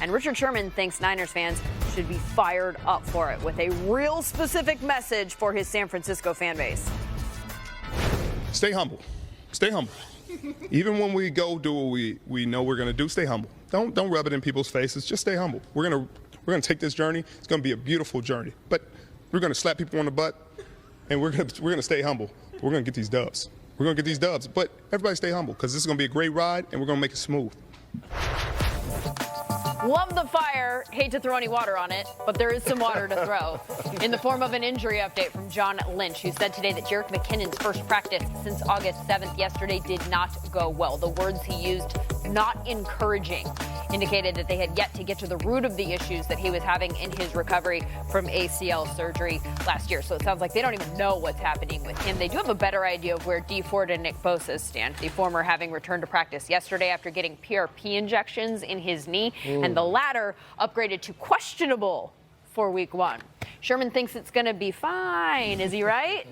And Richard Sherman thinks Niners fans should be fired up for it, with a real specific message for his San Francisco fan base. Stay humble. Stay humble. Even when we go do what we know we're going to do, stay humble. Don't rub it in people's faces. Just stay humble. We're gonna take this journey. It's going to be a beautiful journey. But we're going to slap people on the butt, and we're going to stay humble. We're going to get these dubs. We're going to get these dubs. But everybody stay humble, because this is going to be a great ride, and we're going to make it smooth. Love the fire. Hate to throw any water on it, but there is some water to throw in the form of an injury update from John Lynch, who said today that Jerick McKinnon's first practice since August 7th yesterday did not go well. The words he used, not encouraging, indicated that they had yet to get to the root of the issues that he was having in his recovery from ACL surgery last year. So it sounds like they don't even know what's happening with him. They do have a better idea of where Dee Ford and Nick Bosa stand, the former having returned to practice yesterday after getting PRP injections in his knee, and the latter upgraded to questionable for week 1. Sherman thinks it's going to be fine. Is he right?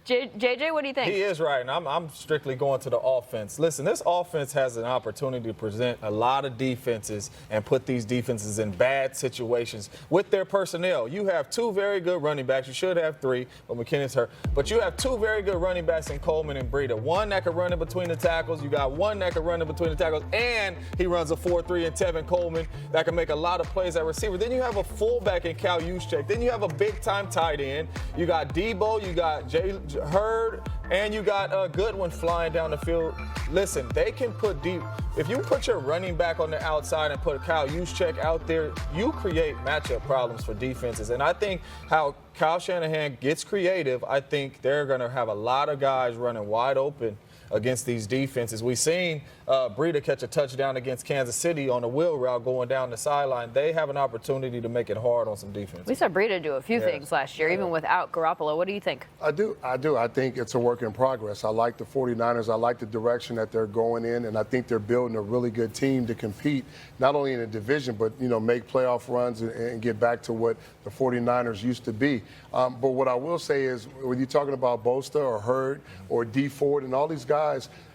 JJ, what do you think? He is right, and I'm strictly going to the offense. Listen, this offense has an opportunity to present a lot of defenses and put these defenses in bad situations with their personnel. You have 2 very good running backs. You should have 3, but McKinnon's hurt. But you have 2 very good running backs in Coleman and Breida. One that can run in between the tackles. You got one that can run in between the tackles, and he runs a 4-3 in Tevin Coleman that can make a lot of plays at receiver. Then you have a fullback in Cal Juszczyk. Then you have a big-time tight end. You got Debo. You got Hurd, and you got a Goodwin flying down the field. Listen, they can put deep. If you put your running back on the outside and put Kyle Juszczyk out there, you create matchup problems for defenses. And I think how Kyle Shanahan gets creative, I think they're going to have a lot of guys running wide open against these defenses. We've seen Breida catch a touchdown against Kansas City on a wheel route going down the sideline. They have an opportunity to make it hard on some defense. We saw Breida do a few things last year, even without Garoppolo. What do you think? I do. I think it's a work in progress. I like the 49ers. I like the direction that they're going in, and I think they're building a really good team to compete, not only in the division, but, make playoff runs and get back to what the 49ers used to be. But what I will say is, when you're talking about Bosa or Hurd or Dee Ford and all these guys,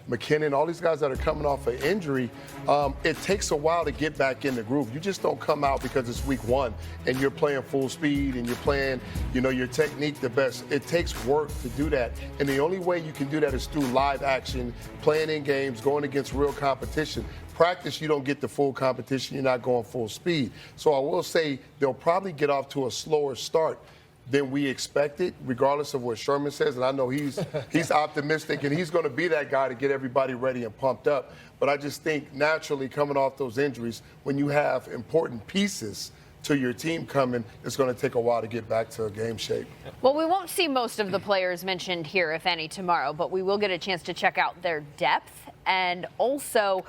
McKinnon, all these guys that are coming off an injury, it takes a while to get back in the groove. You just don't come out because it's week 1 and you're playing full speed and you're playing, your technique the best. It takes work to do that. And the only way you can do that is through live action, playing in games, going against real competition. Practice, you don't get the full competition. You're not going full speed. So I will say they'll probably get off to a slower start than we expected, regardless of what Sherman says. And I know he's optimistic, and he's going to be that guy to get everybody ready and pumped up. But I just think naturally coming off those injuries, when you have important pieces to your team coming, it's going to take a while to get back to game shape. Well, we won't see most of the players mentioned here, if any, tomorrow, but we will get a chance to check out their depth and also